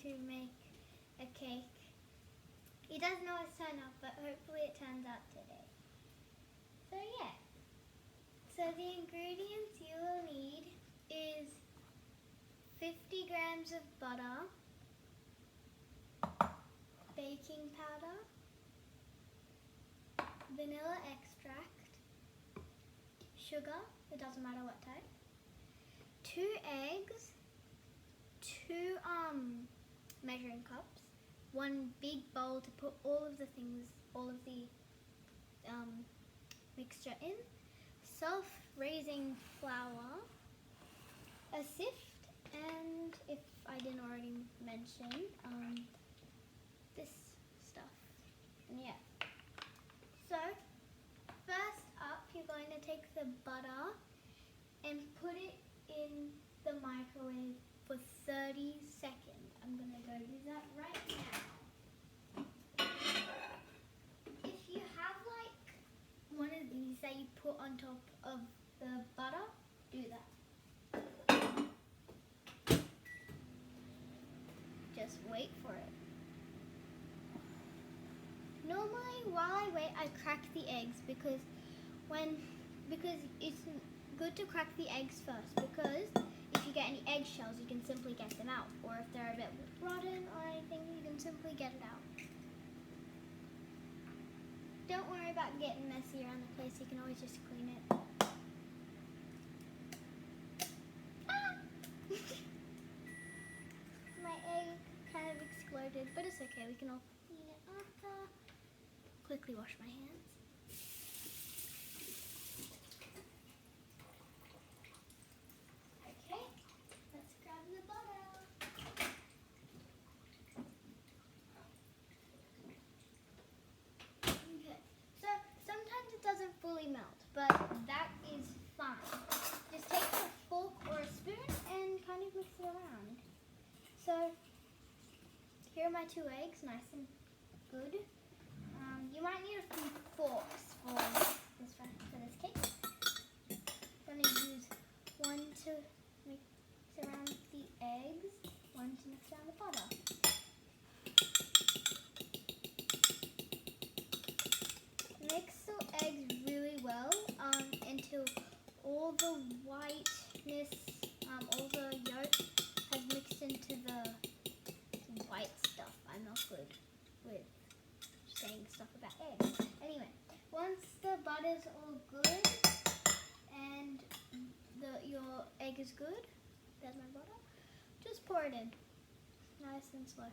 to make a cake. He doesn't know it's turned out, but hopefully it turns out today. So yeah. So the ingredients you will need is 50 grams of butter, baking powder, vanilla extract, sugar, it doesn't matter what type, 2 eggs, 2 measuring cups, 1 big bowl to put all of the mixture in, self-raising flour, a sift, and if I didn't already mention, this stuff. And yeah. So, first up, you're going to take the butter and put it in the microwave for 30 seconds. I'm going to go do that right now. If you have like one of these that you put on top of the butter, do that. Just wait for it. Normally, while I wait, I crack the eggs because it's good to crack the eggs first, because if you get any eggshells, you can simply get them out, or if they're a bit rotten or anything, you can simply get it out. Don't worry about getting messy around the place, you can always just clean it. Ah! My egg kind of exploded, but it's okay, we can all clean it after. Quickly wash my hands. Okay, let's grab the butter. Okay, so sometimes it doesn't fully melt, but that is fine. Just take a fork or a spoon and kind of mix it around. So here are my 2 eggs, nice and good. You might need a few forks for this cake. I'm going to use 1 to mix around the eggs, 1 to mix around the butter. Mix the eggs really well until all the whiteness, all the yolk has mixed into the white stuff. I'm not good with saying stuff about eggs. Anyway, once the butter's all good and your egg is good, there's my butter, just pour it in, nice and slow.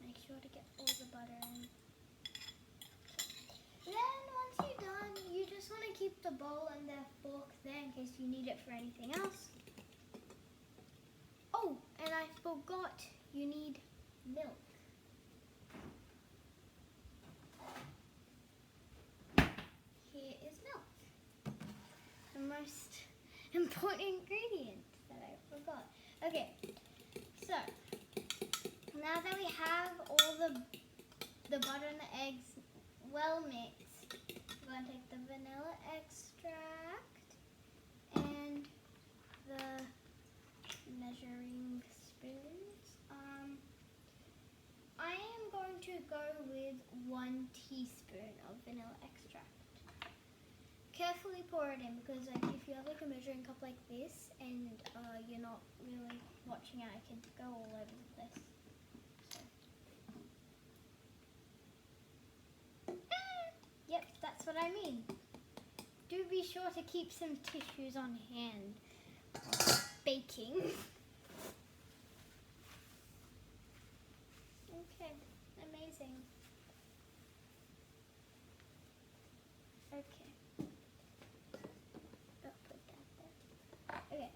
Make sure to get all the butter in. Then once you're done, you just want to keep the bowl and the fork there in case you need it for anything else. Oh, and I forgot, you need milk. Here is milk. The most important ingredient that I forgot. Okay, so now that we have all the butter and the eggs well mixed, we're going to take the vanilla extract and the measuring spoons. I am going to go with 1 teaspoon of vanilla extract. Carefully pour it in, because if you have like a measuring cup like this and you're not really watching out, it can go all over the place. So. Yep, that's what I mean. Do be sure to keep some tissues on hand. Baking. Okay, amazing. Okay. Oh, put that there. Okay.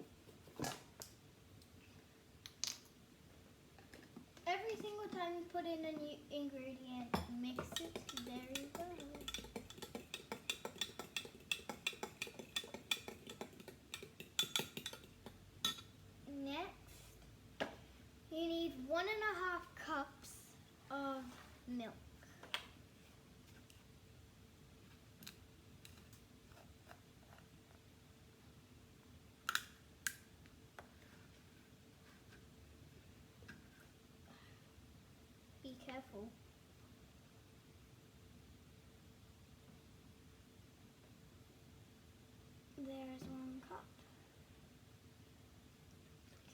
Every single time you put in a new ingredient, mix it very well. Next, you need 1.5 cups of milk. careful. There's one cup.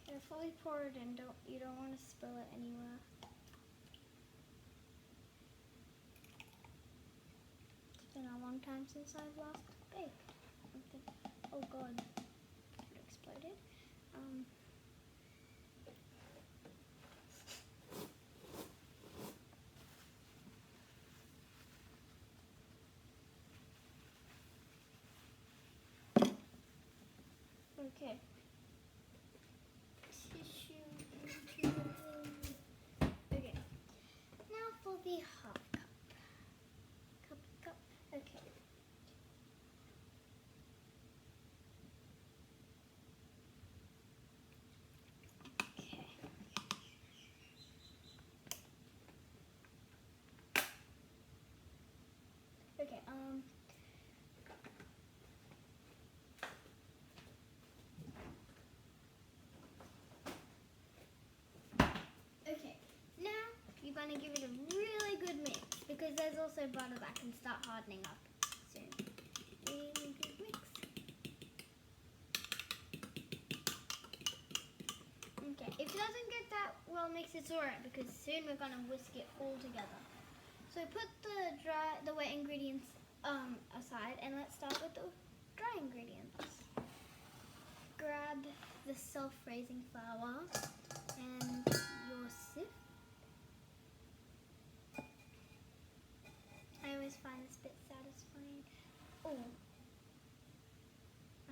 Carefully pour it in. You don't want to spill it anywhere. It's been a long time since I've last baked. Oh god, it exploded. Okay. Tissue. Okay. Now for the half cup. Cup. Okay. Okay. Okay. Now you're gonna give it a really good mix because there's also butter that can start hardening up soon. Really good mix. Okay. If it doesn't get that well mixed, it's alright because soon we're gonna whisk it all together. So put the wet ingredients aside and let's start with the dry ingredients. Grab the self-raising flour and your sieve. I always find this bit satisfying. Oh,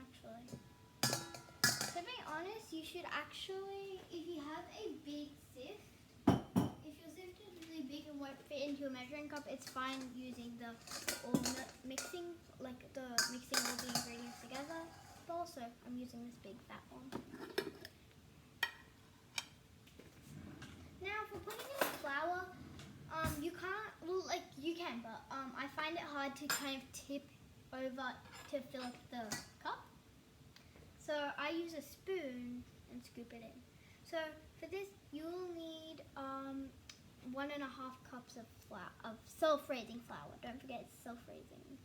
actually, to be honest, you should actually, if you have a big sieve, if your sieve is really big and won't fit into a measuring cup, it's fine using the mixing all the ingredients together. But also, I'm using this big fat one. Now, for putting in the flour, you can't, well, like, you can, but I find it hard to kind of tip over to fill up the cup. So I use a spoon and scoop it in. So for this, you'll need 1.5 cups of self-raising flour. Don't forget it's self-raising.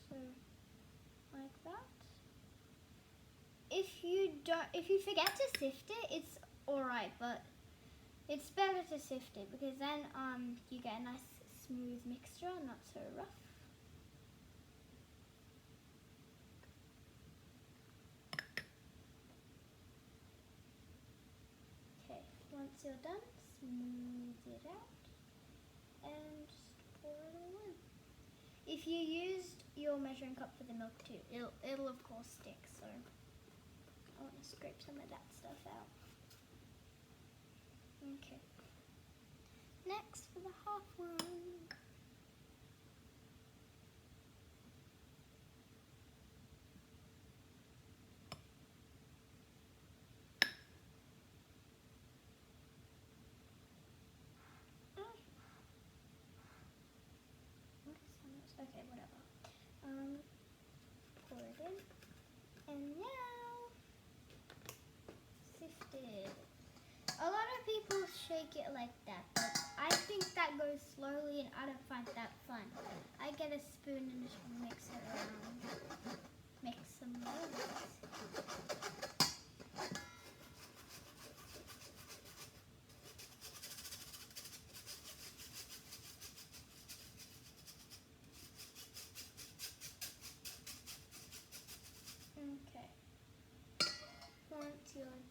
So like that. If you forget to sift it, it's alright, but it's better to sift it because then you get a nice smooth mixture, not so rough. Okay, once you're done, smooth it out and just pour it all in. If you used your measuring cup for the milk too, it'll of course stick, so I want to scrape some of that stuff out. Okay. Next for the half one. Okay, whatever. Pour it in. And now, sift it. A lot of people shake it like that, but I think that goes slowly and I don't find that fun. I get a spoon and just mix it around. Make some noise. Okay. Once you're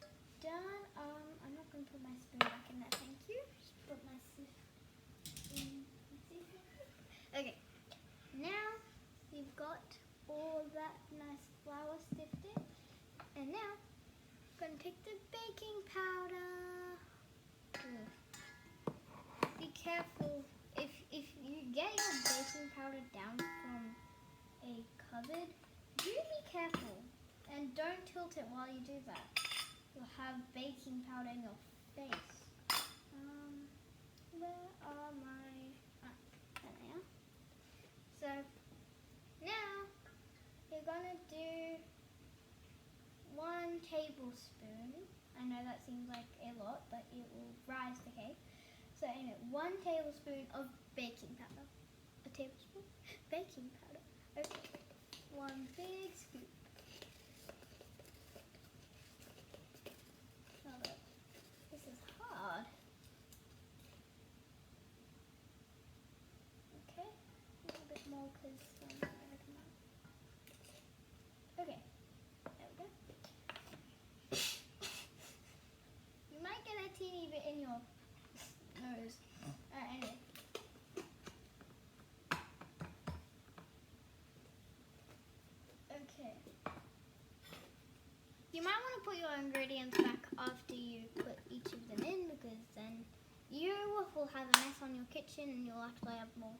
done, I'm not going to put my spoon back in there, thank you. Just put my sieve in. Okay. Now you've got all that nice flour sifted, and now I'm going to take the baking powder. Be careful if you get your baking powder down from a cupboard. Do be careful and don't tilt it while you do that. You'll have baking powder in your face. Where are my... there they are. So now you're gonna do 1 tablespoon I know that seems like a lot, but it will rise the cake. So anyway, 1 tablespoon of baking powder. A tablespoon? Baking powder. Okay. 1 big scoop. Oh, look. This is hard. Okay. A little bit more because okay. There we go. You might get a teeny bit in your nose. Alright, anyway. Okay. You might want to put your ingredients back after you put each of them in, because then you will have a mess on your kitchen and you'll actually have more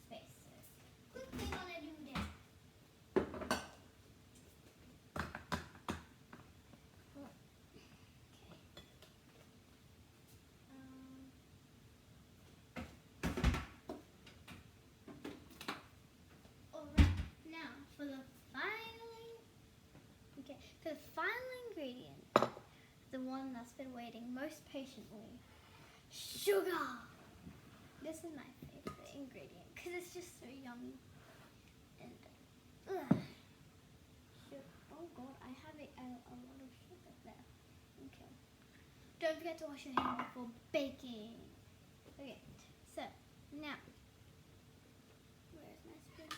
space. So quickly gonna do that. For the final ingredient, the one that's been waiting most patiently, sugar. This is my favorite ingredient because it's just so yummy. And sugar. Oh God, I have a lot of sugar there. Okay. Don't forget to wash your hands before baking. Okay. So now, where's my spoon?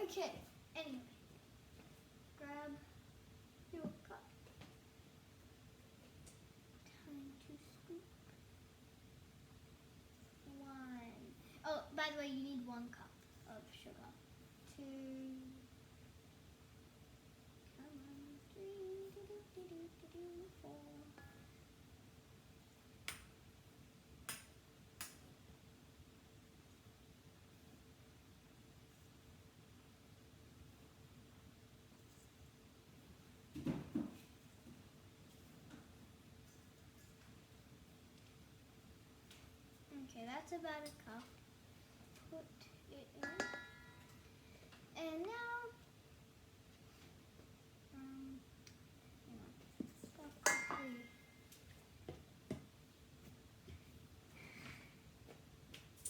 Okay, anyway, grab your cup. Time to scoop. 1. Oh, by the way, you need 1 cup of sugar. 2. Come on. 3. 4. Okay, that's about a cup. Put it in. And now, hang on. Stop quickly.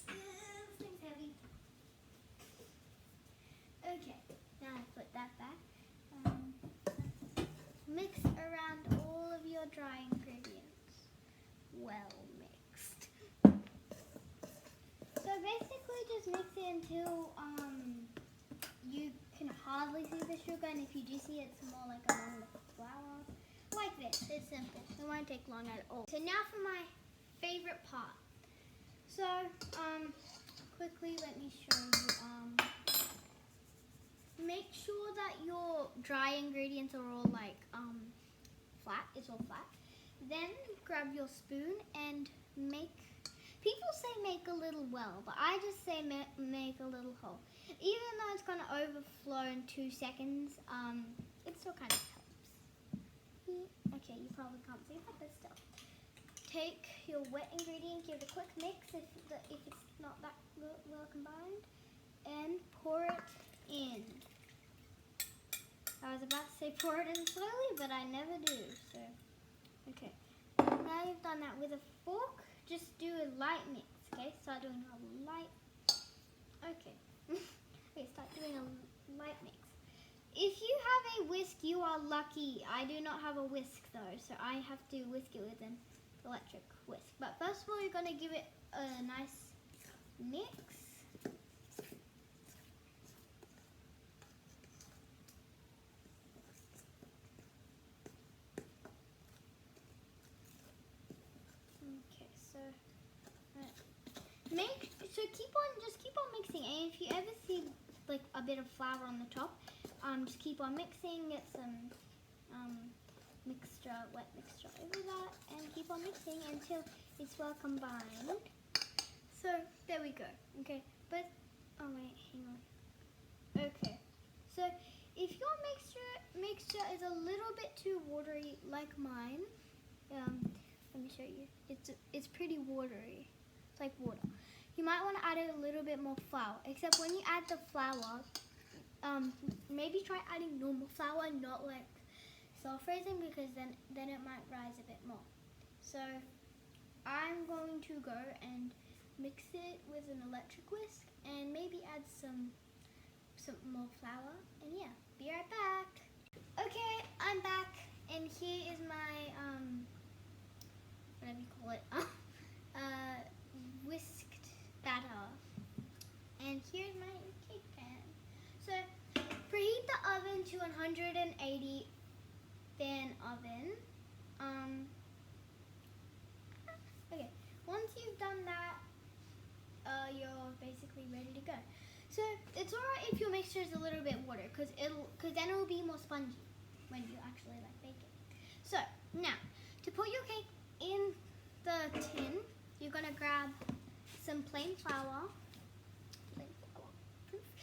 This thing's heavy. Okay, now I put that back. Mix around all of your dry ingredients. Well mixed. So basically just mix it until you can hardly see the sugar, and if you do see it, it's more like a long flour. Like this. It's simple. It won't take long at all. So now for my favorite part. So quickly let me show you. Make sure that your dry ingredients are all like flat. It's all flat. Then grab your spoon and make. People say make a little well, but I just say make a little hole. Even though it's gonna overflow in 2 seconds, it still kind of helps. Okay, you probably can't see that, but still. Take your wet ingredient, give it a quick mix if it's not that well combined, and pour it in. I was about to say pour it in slowly, but I never do. So, okay. Now you've done that with a fork, just do a light mix. Okay, start doing a light. Okay. Okay, start doing a light mix. If you have a whisk, you are lucky. I do not have a whisk though, so I have to whisk it with an electric whisk. But first of all, you're gonna give it a nice mix. Okay, so keep on mixing. And if you ever see like a bit of flour on the top, just keep on mixing. Get some wet mixture over that, and keep on mixing until it's well combined. So there we go. Okay, but oh wait, hang on. Okay, so if your mixture is a little bit too watery, like mine, let me show you. It's pretty watery. It's like water. you might want to add a little bit more flour. Except when you add the flour, maybe try adding normal flour, not like self-raising, because then it might rise a bit more. So I'm going to go and mix it with an electric whisk and maybe add some more flour. And yeah, be right back. Okay, I'm back, and here is my whatever you call it, whisked batter. And here's my cake pan. So preheat the oven to 180 fan oven. Okay, once you've done that, you're basically ready to go. So it's alright if your mixture is a little bit water, because then it will be more spongy when you actually like bake it. So now, to put your cake in the tin, you're gonna grab some plain flour.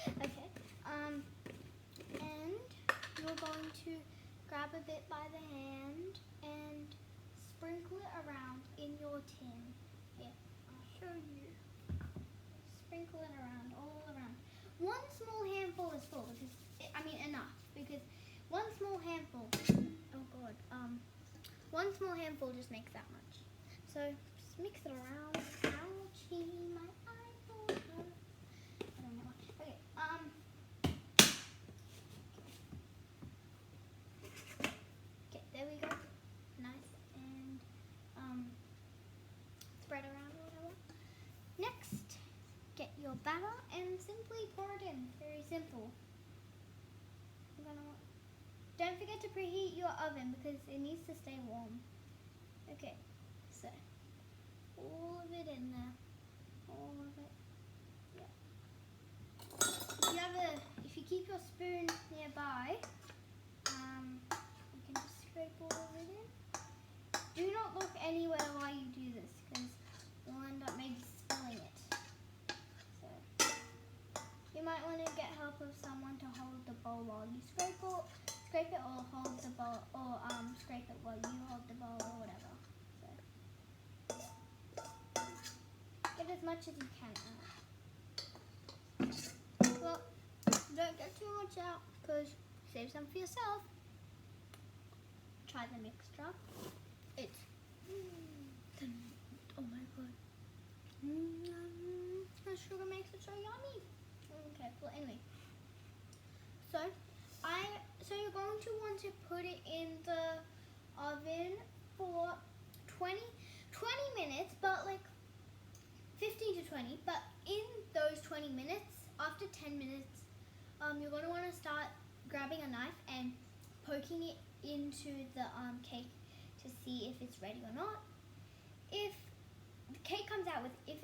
Okay. And you're going to grab a bit by the hand and sprinkle it around in your tin. Here, I'll show you. Sprinkle it around, all around. One small handful is full, enough, because one small handful, one small handful just makes that much. So just mix it around. Ouchie, my eyeball hurt. I don't know. Okay, okay, there we go. Nice and spread around or whatever. Next, get your batter and simply pour it in. Very simple. Don't forget to preheat your oven because it needs to stay warm. Okay, so all of it in there. All of it. Yeah. If you keep your spoon nearby, you can just scrape all of it in. Do not look anywhere while you do this because you'll end up maybe spilling it. So you might want to get help of someone to hold the bowl while you scrape it, or hold the bowl, or scrape it while you hold the bowl, or whatever. So get as much as you can out. Well, don't get too much out because save some for yourself. Try the mixture. It's oh my god. The sugar makes it so yummy. Okay, well anyway. So you're going to want to put it in the oven for 20 minutes, but like 15 to 20. But in those 20 minutes, after 10 minutes, you're going to want to start grabbing a knife and poking it into the cake to see if it's ready or not. If the cake comes out if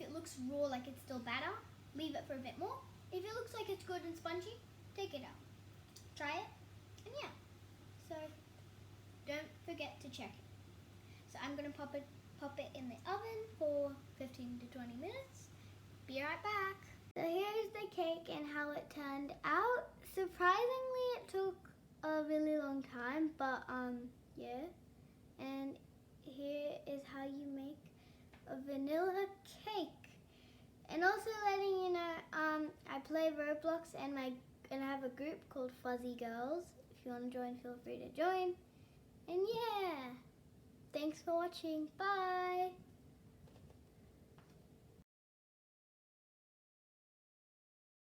it looks raw, like it's still batter, leave it for a bit more. If it looks like it's good and spongy, take it out. Try it, and yeah. So don't forget to check it. So I'm gonna pop it in the oven for 15 to 20 minutes. Be right back. So here's the cake and how it turned out. Surprisingly, it took a really long time, but yeah. And here is how you make a vanilla cake. And also letting you know, I play Roblox and I have a group called Fuzzy Girls. If you want to join, feel free to join. And yeah, thanks for watching. Bye.